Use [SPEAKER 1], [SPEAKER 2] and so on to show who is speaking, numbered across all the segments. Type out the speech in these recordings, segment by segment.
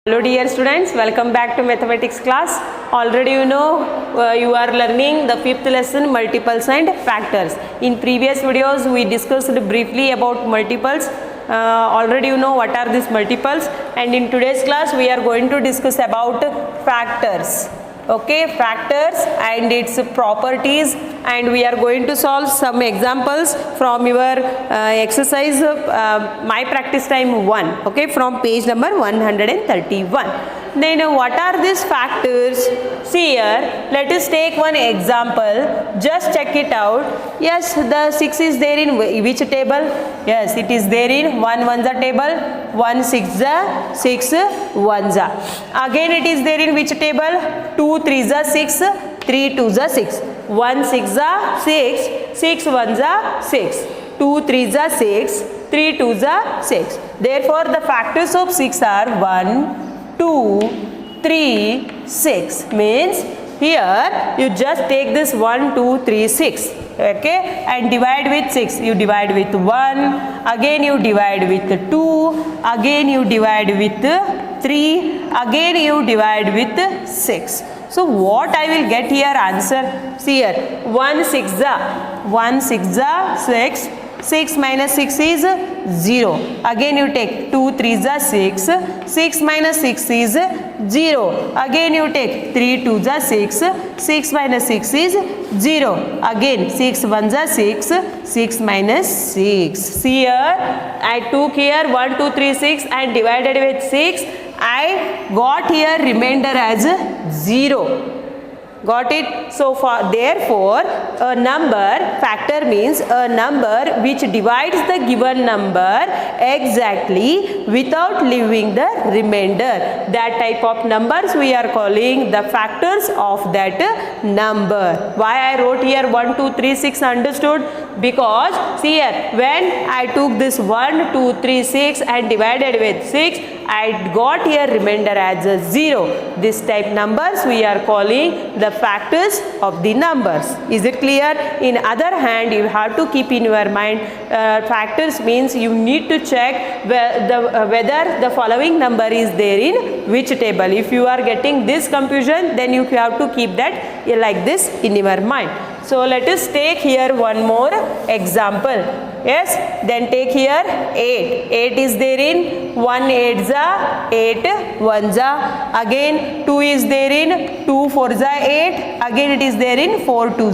[SPEAKER 1] Hello dear students, welcome back to mathematics class. Already you know you are learning the fifth lesson, multiples and factors. In previous videos we discussed briefly about multiples. Already you know what are these multiples, and in today's class we are going to discuss about factors. Okay, factors and its properties, and we are going to solve some examples from your exercise my practice time 1, okay, from page number 131. Then what are these factors? See here, let us take one example, just check it out. Yes, the 6 is there in which table? Yes, it is there in 1 1 table, 1 6 6 1. Again it is there in which table? 2 3 6, 3 2 6, 1 6 6, 6 1 6, 2 3 6, 3 2 6. Therefore the factors of 6 are 1 2 3 6. Means here you just take this 1 2 3 6, okay, and divide with 6. You divide with 1, again you divide with 2, again you divide with 3, again you divide with 6. So what I will get here answer? See here, 1 6 6, 6 minus 6 is 0. Again you take 2 3 6, 6 minus 6 is 0. Again you take 3 2 6, 6 minus 6 is 0. Again 6 1 6, 6 minus 6. See here, I took here 1 2 3 6 and divided with 6. I got here remainder as 0. Got it? So therefore a number, factor means a number which divides the given number exactly without leaving the remainder. That type of numbers we are calling the factors of that number. Why I wrote here 1 2 3 6, understood? Because see here, when I took this 1 2 3 6 and divided with 6, I got here remainder as a 0. This type numbers we are calling the factors of the numbers. Is it clear? In other hand, you have to keep in your mind factors means you need to check whether the following number is there in which table. If you are getting this confusion, then you have to keep that like this in your mind. So let us take here one more example. Yes, then take here 8. 8 is there in 1 8 8 1. Again 2 is there in 2 4 8. Again it is there in 4 2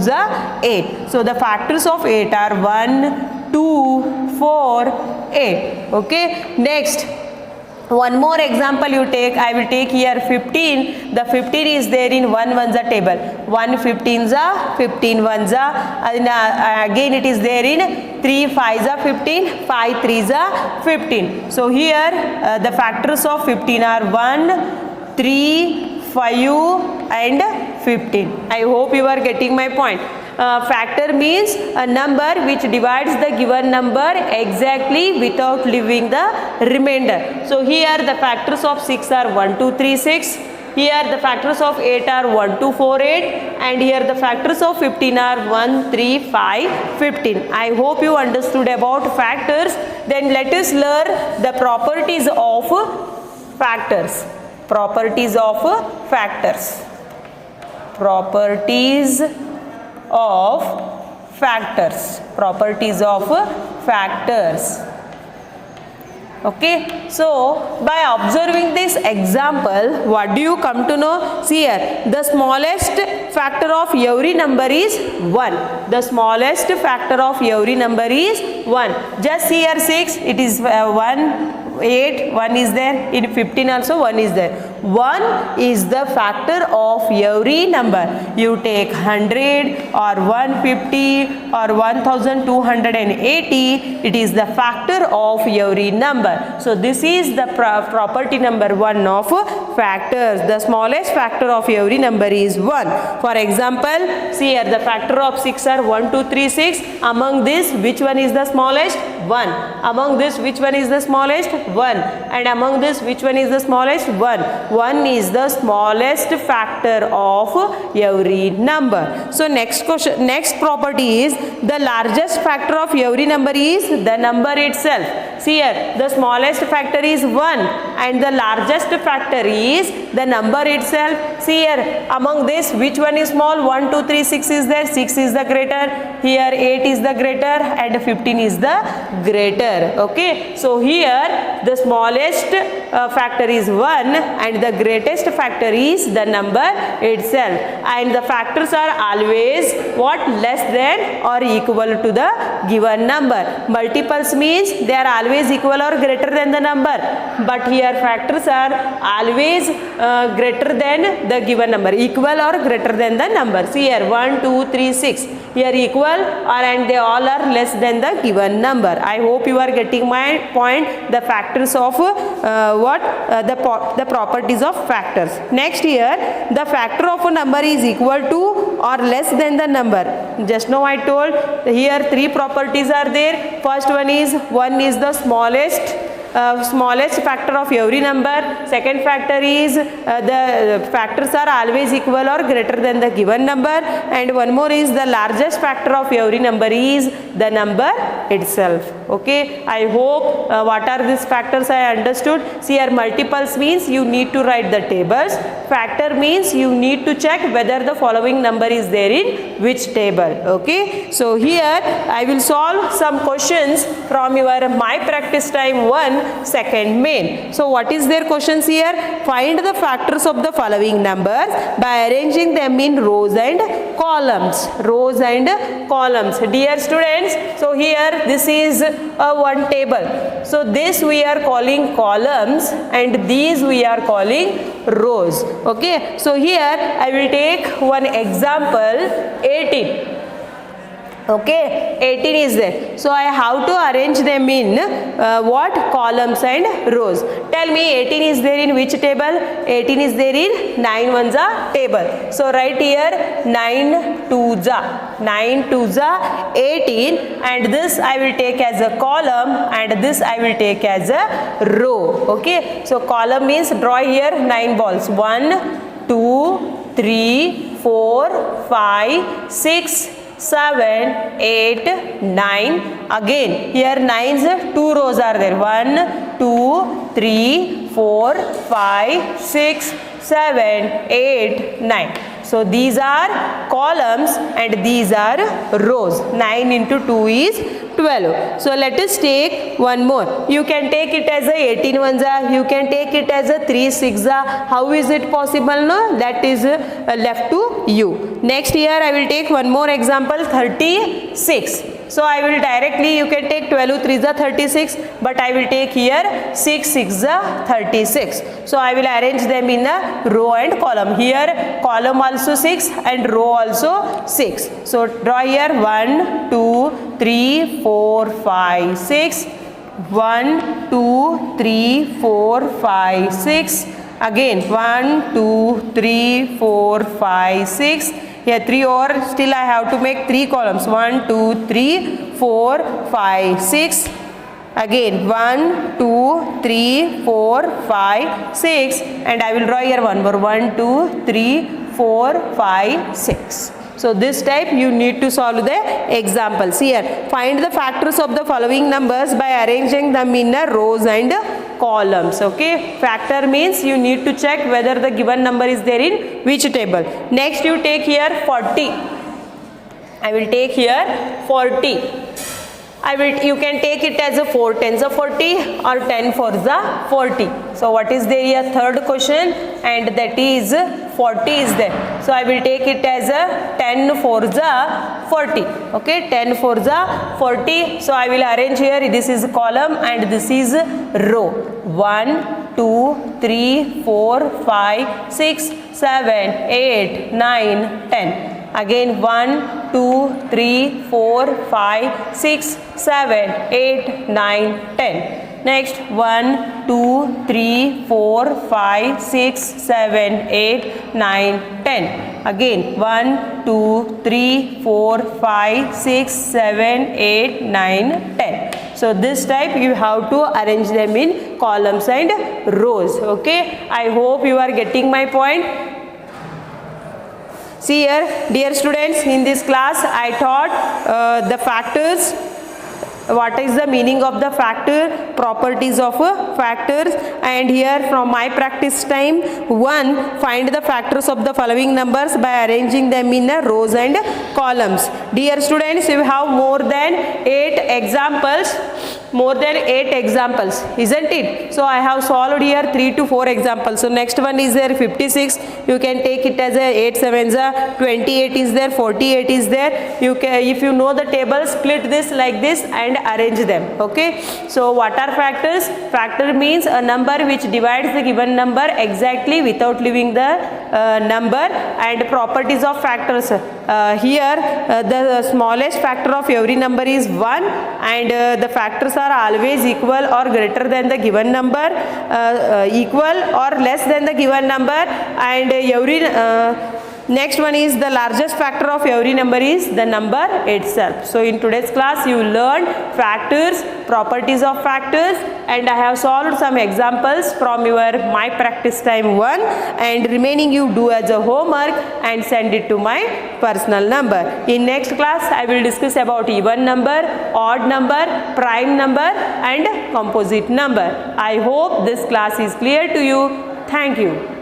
[SPEAKER 1] 8. So the factors of 8 are 1 2 4 8. Okay. Next, one more example you take. I will take here 15. The 15 is there in 1 1 table. 1 15 15 1 and again it is there in 3 5 15, 5 3 15. So here the factors of 15 are 1 3 5 and 15. I hope you are getting my point. Factor means a number which divides the given number exactly without leaving the remainder. So here the factors of 6 are 1 2 3 6. Here the factors of 8 are 1 2 4 8, and here the factors of 15 are 1 3 5 15. I hope you understood about factors. Then let us learn the properties of factors. Properties of factors. Properties of factors. Properties of factors. Okay, so by observing this example, what do you come to know? See here, the smallest factor of every number is 1. The smallest factor of every number is 1. Just see here 6, it is 1. 8 1 is there, in 15 also 1 is there. 1 is the factor of every number. You take 100 or 150 or 1280, it is the factor of every number. So this is the property number 1 of factors. The smallest factor of every number is 1. For example, see here the factor of 6 are 1 2 3 6. Among this, which one is the smallest? 1. Among this, which one is the smallest? 1. And among this, which one is the smallest? 1. 1 is the smallest factor of every number. So next question, next property is the largest factor of every number is the number itself. See here, the smallest factor is 1 and the largest factor is the number itself. See here, among this which one is small? 1, 2, 3, 6 is there. 6 is the greater. Here 8 is the greater and 15 is the greater. Okay, so here the smallest factor is 1 and the greatest factor is the number itself, and the factors are always what? Less than or equal to the given number. Multiples means they are always equal or greater than the number, but here factors are always greater than the given number, equal or greater than the number. See here, 1, 2, 3, 6, here equal or and they all are less than the given number. I hope you are getting my point. The factors of the properties of factors. Next here, the factor of a number is equal to or less than the number. Just now I told here 3 properties are there. First one is the smallest factor of every number. Second factor is the factors are always equal or greater than the given number, and one more is the largest factor of every number is the number itself. Okay, I hope what are these factors I understood. See here, multiples means you need to write the tables. Factor means you need to check whether the following number is there in which table. Okay, so here I will solve some questions from your My Practice Time 1 second main. So what is their questions here? Find the factors of the following numbers by arranging them in rows and columns. Rows and columns. Dear students, so here this is one table. So this we are calling columns and these we are calling rows. Okay, so here I will take one example, 18. Okay, 18 is there. So I have to arrange them in what? Columns and rows. Tell me, 18 is there in which table? 18 is there in 9 ones table. So write here 9 twos are 18, and this I will take as a column and this I will take as a row. Okay, so column means draw here 9 balls. 1, 2, 3, 4, 5, 6, 7, 8, 9. Again here 9's 2 rows are there. 1, 2, 3, 4, 5, 6, 7, 8, 9. So these are columns and these are rows. 9 into 2 is 12. So let us take one more. You can take it as a 18 ones, you can take it as a 3 6. How is it possible? No, that is left to you. Next here I will take one more example, 36. So I will directly, you can take 12 3s are 36, but I will take here 6 6s are 36. So I will arrange them in a row and column. Here column also 6 and row also 6. So draw here 1, 2, 3, 4, 5, 6. 1, 2, 3, 4, 5, 6. Again 1, 2, 3, 4, 5, 6. Here 3 or still I have to make 3 columns. 1, 2, 3, 4, 5, 6. Again 1, 2, 3, 4, 5, 6, and I will draw here one more. 1, 2, 3, 4, 5, 6. So this type you need to solve the examples. Here find the factors of the following numbers by arranging them in a rows and columns. Okay, factor means you need to check whether the given number is there in which table. Next you take here 40. I will take here 40. You can take it as a 4 tens of 40 or 10 fours are 40. So what is there here? Third question, and that is 40 is there. So I will take it as a 10 fours are 40. Okay, 10 fours are 40. So I will arrange here, this is column and this is row. 1, 2, 3, 4, 5, 6, 7, 8, 9, 10. Again 1, 2, 3, 4, 5, 6, 7, 8, 9, 10. Next 1, 2, 3, 4, 5, 6, 7, 8, 9, 10. Again 1, 2, 3, 4, 5, 6, 7, 8, 9, 10. So this type you have to arrange them in columns and rows. Okay, I hope you are getting my point. See here, dear students, in this class I taught the factors what is the meaning of the factor, properties of factors. And here from my practice time 1, find the factors of the following numbers by arranging them in rows and columns. Dear students, you have more than 8 examples, isn't it? So I have solved here 3 to 4 examples. So next one is there 56, you can take it as a 8 sevens, 28 is there, 48 is there. You can, if you know the table, split this like this and arrange them. Okay, so what are factors? Factor means a number which divides the given number exactly without leaving the number. And properties of factors, here the smallest factor of every number is 1, and the factors are always equal or greater than the given number, equal or less than the given number, and every next one is the largest factor of every number is the number itself. So in today's class you learned factors, properties of factors, and I have solved some examples from your my practice time 1, and remaining you do as a homework and send it to my personal number. In next class I will discuss about even number, odd number, prime number and composite number. I hope this class is clear to you. Thank you.